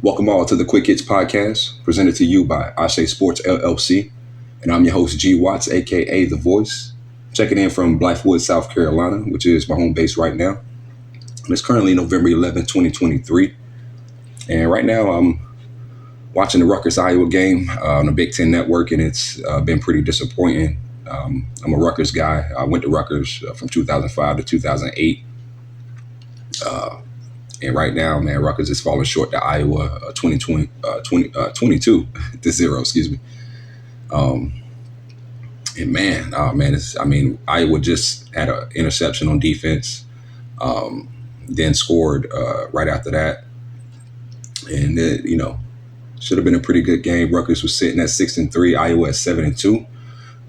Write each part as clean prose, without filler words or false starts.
Welcome all to the Quick Hits Podcast, presented to you by ASE Sports, LLC. And I'm your host, G. Watts, a.k.a. The Voice, checking in from Blythewood, South Carolina, which is my home base right now. And it's currently November 11th, 2023. And right now I'm watching the Rutgers Iowa game on the Big Ten Network, and it's been pretty disappointing. I'm a Rutgers guy. I went to Rutgers from 2005 to 2008. And right now, man, Rutgers is falling short to Iowa 22 to 0, excuse me. And man, Iowa just had an interception on defense, then scored right after that. And, should have been a pretty good game. Rutgers was sitting at 6-3, Iowa at 7-2.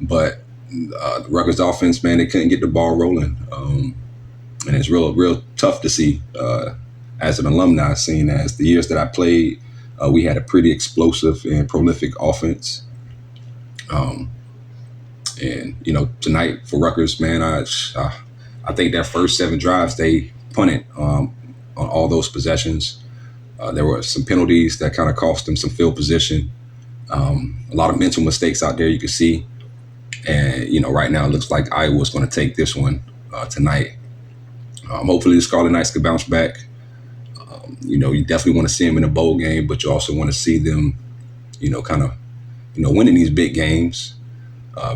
But the Rutgers offense, man, they couldn't get the ball rolling. And it's real tough to see as an alumni, seeing as the years that I played, we had a pretty explosive and prolific offense. Tonight for Rutgers, man, I think that first 7 drives, they punted on all those possessions. There were some penalties that kind of cost them some field position. A lot of mental mistakes out there you can see. And, right now it looks like Iowa's going to take this one tonight. Hopefully the Scarlet Knights can bounce back. You definitely want to see them in a bowl game, but you also want to see them, winning these big games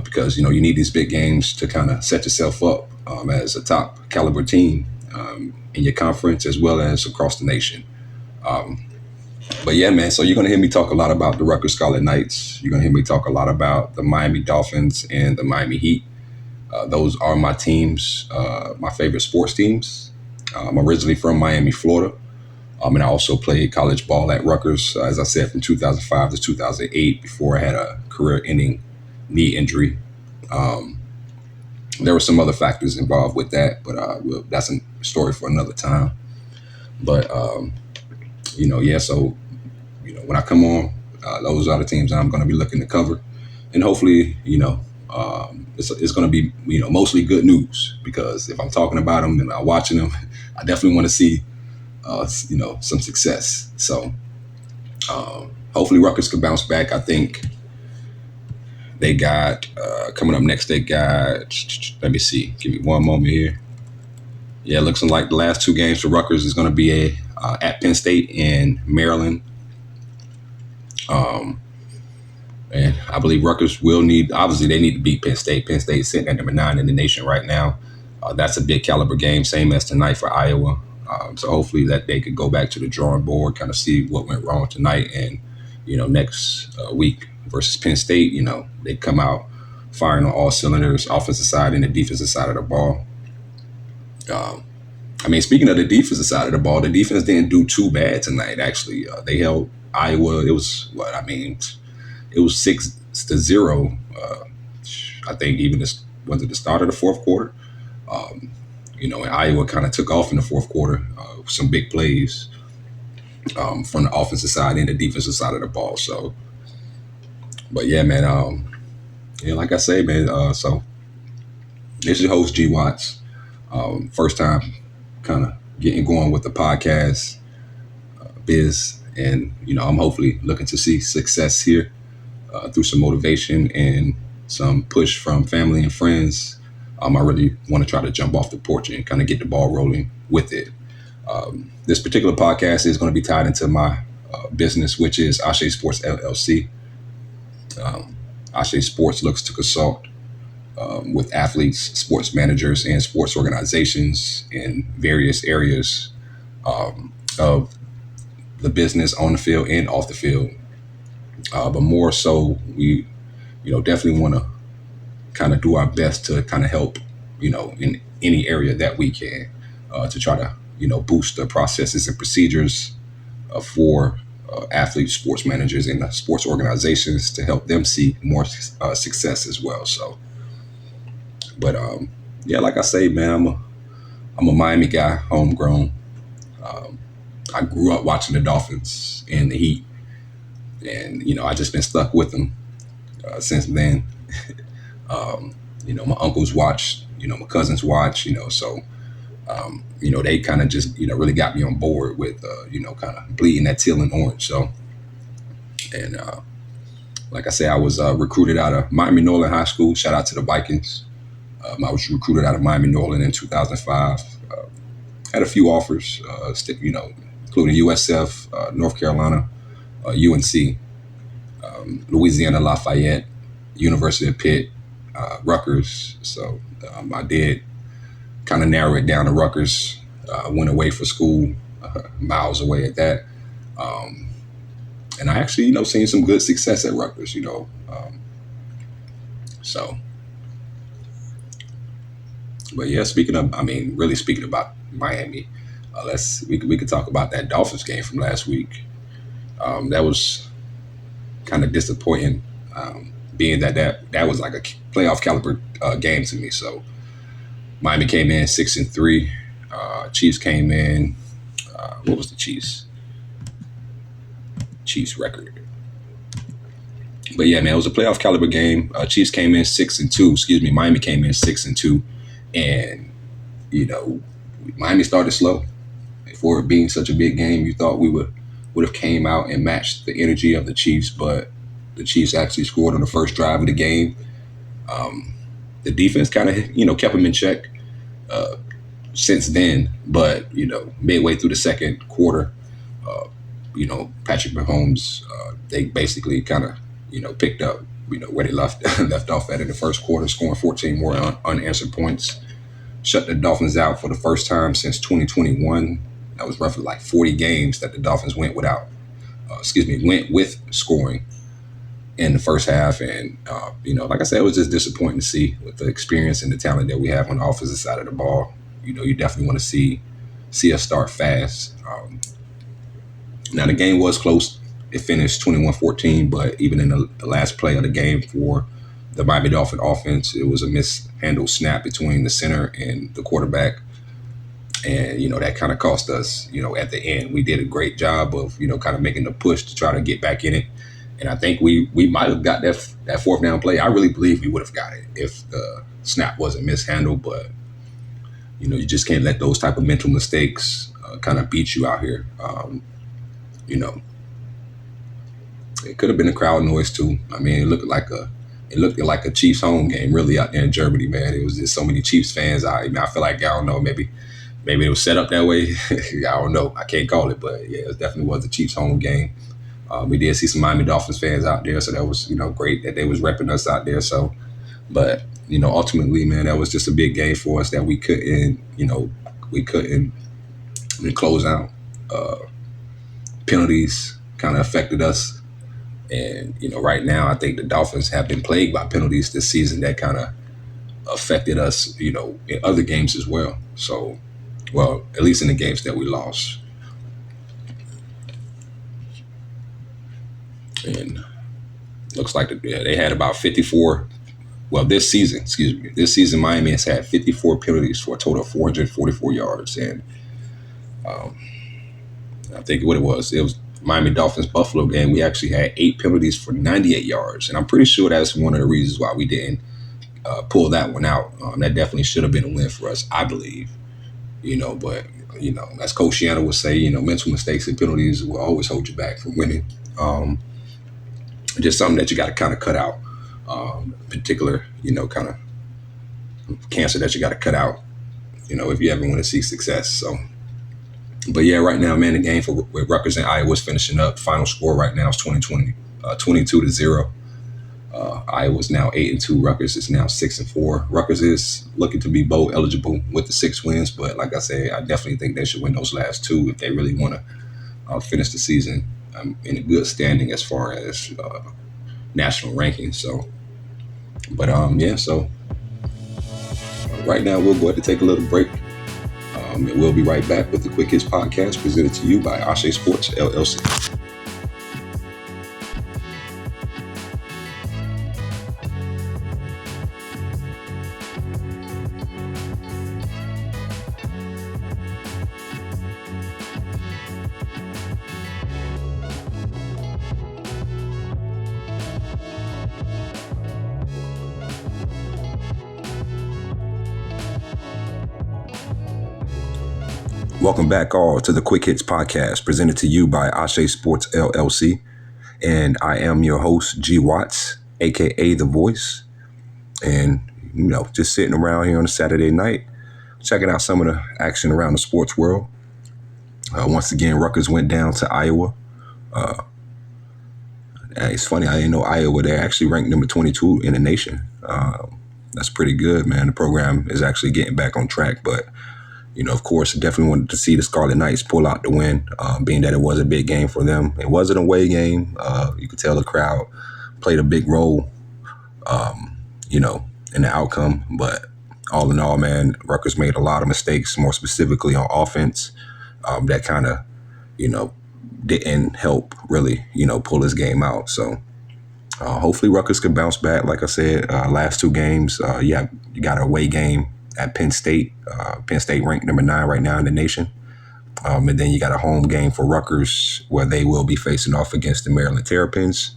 because, you need these big games to kind of set yourself up as a top caliber team in your conference as well as across the nation. But yeah, man, so you're going to hear me talk a lot about the Rutgers Scarlet Knights. You're going to hear me talk a lot about the Miami Dolphins and the Miami Heat. Those are my teams, my favorite sports teams. I'm originally from Miami, Florida. And I also played college ball at Rutgers, as I said, from 2005 to 2008 before I had a career-ending knee injury. There were some other factors involved with that, but that's a story for another time. But, so when I come on, those are the teams that I'm going to be looking to cover. And hopefully, it's going to be, mostly good news, because if I'm talking about them and I'm watching them, I definitely want to see, some success. So hopefully Rutgers can bounce back. I think they got, coming up next, they got, let me see, give me one moment here. Yeah, it looks like the last 2 games for Rutgers is going to be at Penn State and Maryland. And I believe Rutgers obviously they need to beat Penn State. Penn State is sitting at number 9 in the nation right now. That's a big caliber game, same as tonight for Iowa. So hopefully that they could go back to the drawing board, kind of see what went wrong tonight. And, next week versus Penn State, they come out firing on all cylinders, offensive side and the defensive side of the ball. Speaking of the defensive side of the ball, the defense didn't do too bad tonight, actually. They held Iowa. It was it was 6-0. I think even was at the start of the fourth quarter. And Iowa kind of took off in the fourth quarter, some big plays from the offensive side and the defensive side of the ball. So, but yeah, man, like I say, man, so this is your host, G. Watts. First time kind of getting going with the podcast biz. And, I'm hopefully looking to see success here through some motivation and some push from family and friends. I really want to try to jump off the porch and kind of get the ball rolling with it. This particular podcast is going to be tied into my business, which is ASE Sports, LLC. ASE Sports looks to consult with athletes, sports managers, and sports organizations in various areas of the business on the field and off the field. But more so, we, definitely want to kind of do our best to kind of help, in any area that we can to try to, boost the processes and procedures for athletes, sports managers, and sports organizations to help them see more success as well. So, but like I say, man, I'm a Miami guy, homegrown. I grew up watching the Dolphins and the Heat, and I just been stuck with them since then. My uncles watch, my cousins watch, so They kind of just, really got me on board with, kind of bleeding that teal and orange. So, and like I say, I was recruited out of Miami Norland High School. Shout out to the Vikings. I was recruited out of Miami Norland in 2005. Had a few offers, including USF, North Carolina, UNC, Louisiana Lafayette, University of Pitt, Rutgers. So I did kind of narrow it down to Rutgers. Went away for school, miles away at that. Um, and I actually, seen some good success at Rutgers, so, but yeah, really speaking about Miami, we could talk about that Dolphins game from last week. That was kind of disappointing, being that was like a playoff caliber game to me. So Miami came in 6-3. Chiefs came in. What was the Chiefs record? But yeah, man, it was a playoff caliber game. Chiefs came in 6-2. Excuse me, Miami came in 6-2, and you know, Miami started slow. For it being such a big game, you thought we would have came out and matched the energy of the Chiefs, but the Chiefs actually scored on the first drive of the game. Um, the defense kind of kept them in check since then, but midway through the second quarter, uh, Patrick Mahomes, they basically kind of picked up where they left off at in the first quarter, scoring 14 more unanswered points, shut the Dolphins out for the first time since 2021. That was roughly like 40 games that the Dolphins went with scoring in the first half. And, like I said, it was just disappointing to see with the experience and the talent that we have on the offensive side of the ball. You definitely want to see us start fast. Now, the game was close. It finished 21-14, but even in the last play of the game for the Miami Dolphin offense, it was a mishandled snap between the center and the quarterback. And, that kind of cost us, at the end. We did a great job of, kind of making the push to try to get back in it. And I think we might have got that fourth down play. I really believe we would have got it if the snap wasn't mishandled. But, you just can't let those type of mental mistakes kind of beat you out here. You know, it could have been a crowd noise too. I mean, it looked like a Chiefs home game really out there in Germany, man. It was just so many Chiefs fans out. I feel like, I don't know, maybe it was set up that way. I don't know. I can't call it, but yeah, it definitely was a Chiefs home game. We did see some Miami Dolphins fans out there, so that was great that they was repping us out there. So, but ultimately, man, that was just a big game for us that we couldn't close out. Penalties kind of affected us. And, right now, I think the Dolphins have been plagued by penalties this season that kind of affected us, in other games as well. So, well, at least in the games that we lost. And looks like they had about 54. Well, this season, Miami has had 54 penalties for a total of 444 yards. And I think what it was Miami Dolphins Buffalo game. We actually had 8 penalties for 98 yards, and I'm pretty sure that's one of the reasons why we didn't pull that one out. That definitely should have been a win for us, I believe. But as Coach Shiana would say, mental mistakes and penalties will always hold you back from winning. Just something that you got to kind of cut out. Particular, kind of cancer that you got to cut out. If you ever want to see success. So. But yeah, right now, man, the game with Rutgers and Iowa is finishing up. Final score right now is 22-0. Iowa's now 8-2. Rutgers is now 6-4. Rutgers is looking to be bowl eligible with the 6 wins, but like I said, I definitely think they should win those last 2 if they really want to finish the season in a good standing as far as national rankings. So, but yeah, so right now we'll go ahead and take a little break. And we'll be right back with the Quick Hits podcast presented to you by ASE Sports, LLC. Welcome back all to the Quick Hits podcast presented to you by ASE Sports, LLC. And I am your host, G. Watts, a.k.a. The Voice. And, just sitting around here on a Saturday night, checking out some of the action around the sports world. Once again, Rutgers went down to Iowa. It's funny, I didn't know Iowa, they're actually ranked number 22 in the nation. That's pretty good, man. The program is actually getting back on track, but of course, definitely wanted to see the Scarlet Knights pull out the win, being that it was a big game for them. It was an away game. You could tell the crowd played a big role, in the outcome. But all in all, man, Rutgers made a lot of mistakes, more specifically on offense, that kind of, didn't help really, pull this game out. So hopefully Rutgers can bounce back. Like I said, last two games, you got an away game at Penn State. Penn State ranked number 9 right now in the nation. And then you got a home game for Rutgers where they will be facing off against the Maryland Terrapins.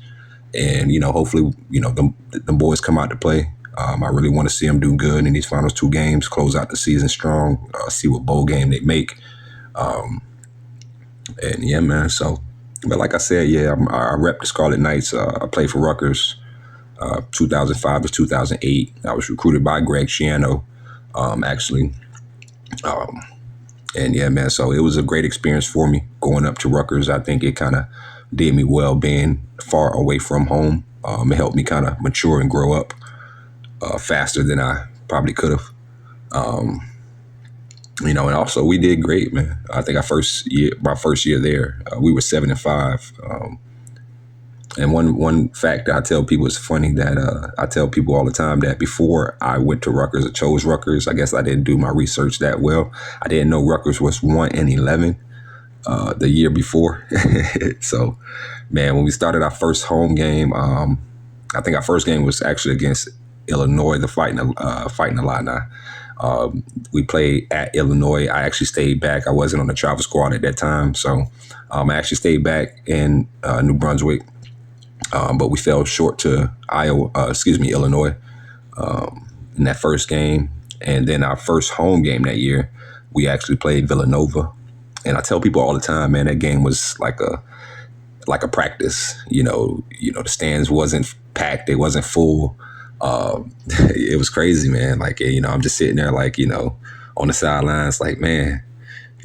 And, hopefully, the boys come out to play. I really want to see them do good in these final 2 games, close out the season strong, see what bowl game they make. And yeah, man. So, but like I said, I rep the Scarlet Knights. I played for Rutgers 2005 to 2008. I was recruited by Greg Schiano, actually. And yeah, man, so it was a great experience for me going up to Rutgers. I think it kind of did me well being far away from home. It helped me kind of mature and grow up faster than I probably could have. And also we did great, man. I think my first year there, we were 7-5. And one fact that I tell people is funny that I tell people all the time that before I went to Rutgers or chose Rutgers, I guess I didn't do my research that well. I didn't know Rutgers was 1-11 the year before. So, man, when we started our first home game, I think our first game was actually against Illinois, the Fighting Illini. We played at Illinois. I actually stayed back. I wasn't on the travel squad at that time, so I actually stayed back in New Brunswick. But we fell short to Illinois in that first game. And then our first home game that year, we actually played Villanova. And I tell people all the time, man, that game was like a practice. The stands wasn't packed. It wasn't full. It was crazy, man. Like, I'm just sitting there like, on the sidelines like, man,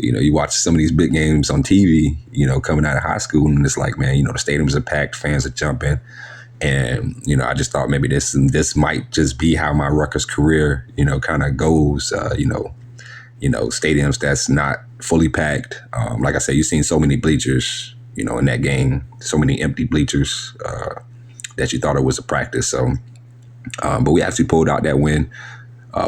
you watch some of these big games on TV, coming out of high school, and it's like, man, the stadiums are packed, fans are jumping. And, I just thought maybe this might just be how my Rutgers career, kind of goes, stadiums that's not fully packed. Like I said, you've seen so many bleachers, in that game, so many empty bleachers that you thought it was a practice. So, but we actually pulled out that win.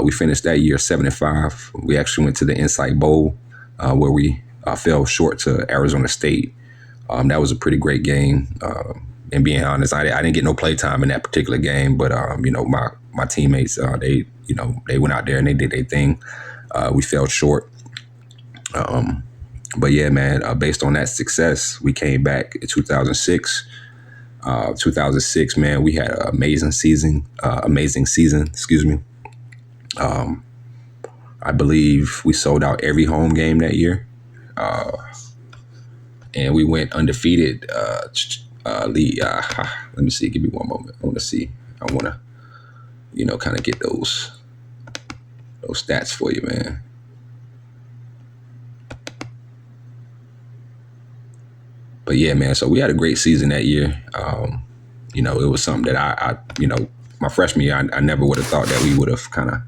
We finished that year 7-5. We actually went to the Insight Bowl, where we fell short to Arizona State. That was a pretty great game. And being honest, I didn't get no play time in that particular game, but my teammates, they went out there and they did their thing. We fell short. But yeah, man, based on that success, we came back in 2006. 2006, man, we had an amazing season. I believe we sold out every home game that year. And we went undefeated. Let me see. Give me one moment. I want to see. I want to, kind of get those stats for you, man. But yeah, man, so we had a great season that year. It was something that I my freshman year, I never would have thought that we would have kind of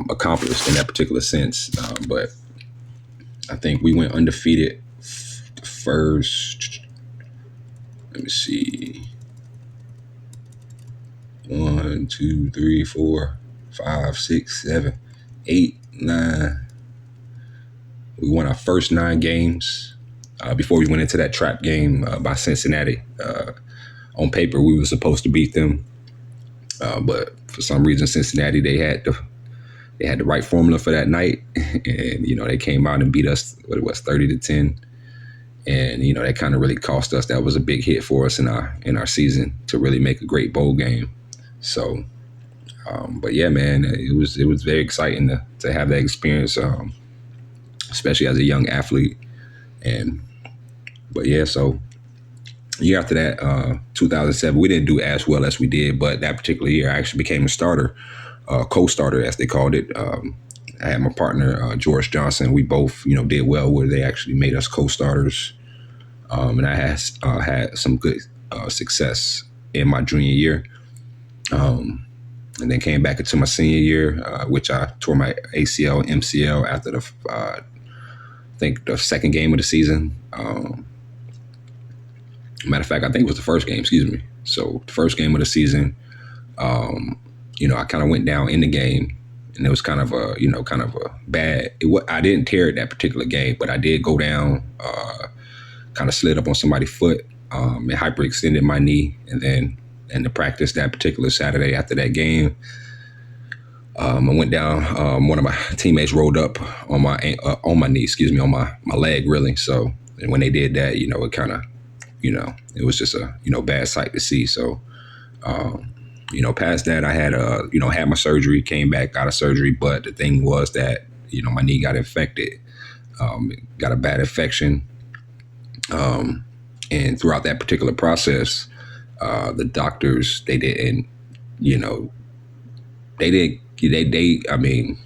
accomplished in that particular sense. But I think we went undefeated first. Let me see. 1, 2, 3, 4, 5, 6, 7, 8, 9. We won our first 9 games. Before we went into that trap game by Cincinnati. On paper, we were supposed to beat them, but for some reason, Cincinnati, they had the right formula for that night, and they came out and beat us. What it was, 30-10, and that kind of really cost us. That was a big hit for us in our season to really make a great bowl game. So, but yeah, man, it was very exciting to have that experience. especially as a young athlete. But yeah, so year after that, 2007, we didn't do as well as we did, but that particular year I actually became a starter, co-starter as they called it. I had my partner, George Johnson. We both, did well where they actually made us co-starters. And I had some good success in my junior year. And then came back into my senior year, which I tore my ACL, MCL after I think the second game of the season. Matter of fact, I think it was the first game, excuse me. So the first game of the season, I kind of went down in the game, and it was kind of a bad. I didn't tear it that particular game, but I did go down, kind of slid up on somebody's foot, and hyperextended my knee, and then in the practice that particular Saturday after that game, I went down. One of my teammates rolled up on my knee, on my leg, really. So, and when they did that, it kind of, it was just a bad sight to see. So, past that, I had had my surgery, came back, got a surgery, but the thing was that my knee got infected, got a bad infection, and throughout that particular process, the doctors, I mean,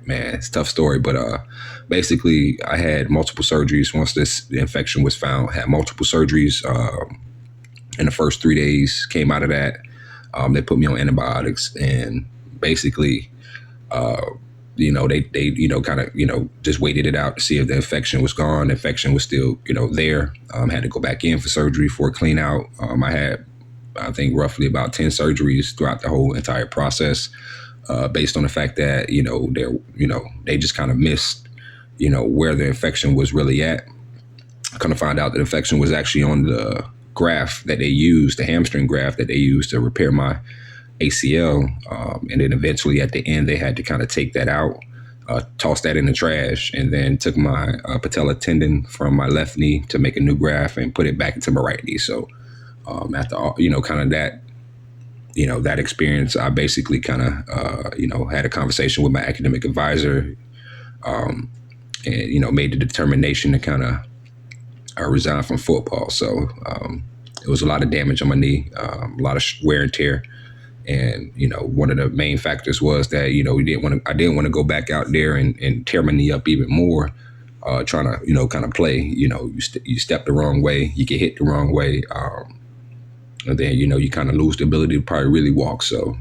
man, it's a tough story, but basically I had multiple surgeries once the infection was found. Had multiple surgeries in the first 3 days. Came out of that, they put me on antibiotics, and basically they kind of just waited it out to see if the infection was gone. The infection was still there. Had to go back in for surgery for a clean out. I had, I think, roughly about 10 surgeries throughout the whole entire process, based on the fact that they just kind of missed where the infection was really at. I kind of found out that the infection was actually on the graft that they used, the hamstring graft that they used to repair my ACL, and then eventually at the end they had to kind of take that out, toss that in the trash, and then took my patella tendon from my left knee to make a new graft and put it back into my right knee. So after all, kind of that, that experience, I basically kind of had a conversation with my academic advisor, and made the determination to kind of resign from football. So it was a lot of damage on my knee, a lot of wear and tear. And, one of the main factors was that, I didn't want to go back out there and tear my knee up even more, trying to, kind of play. You step the wrong way, you get hit the wrong way. And then, you kind of lose the ability to probably really walk. So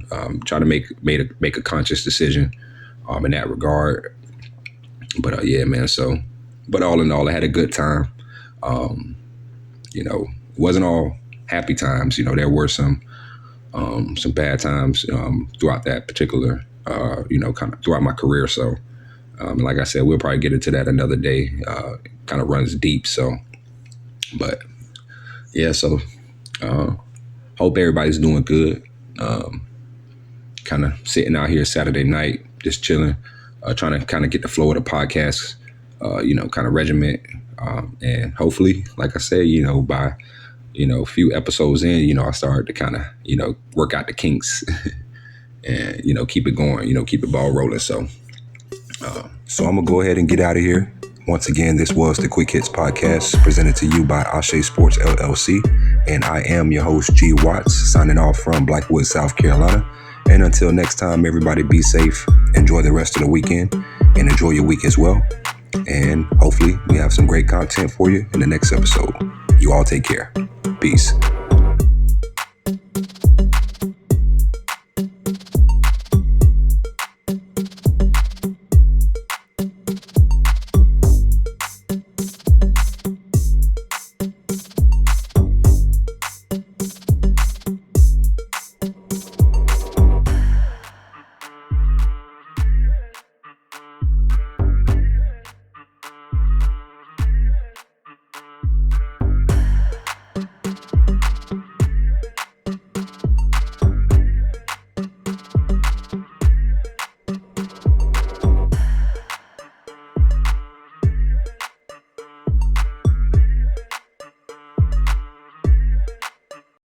try to make a conscious decision in that regard. But yeah, man. So, but all in all, I had a good time. Wasn't all happy times. There were some bad times throughout that particular, kind of throughout my career. So, like I said, we'll probably get into that another day. Kind of runs deep. So, but yeah, so hope everybody's doing good. Kind of sitting out here Saturday night, just chilling, trying to kind of get the flow of the podcast, kind of regiment. And hopefully, like I said, by a few episodes in, I started to kind of, work out the kinks and, keep it going, keep the ball rolling. So I'm going to go ahead and get out of here. Once again, this was the Quick Hits Podcast presented to you by ASE Sports, LLC. And I am your host, G. Watts, signing off from Blackwood, South Carolina. And until next time, everybody be safe. Enjoy the rest of the weekend and enjoy your week as well. And hopefully we have some great content for you in the next episode. You all take care. Peace.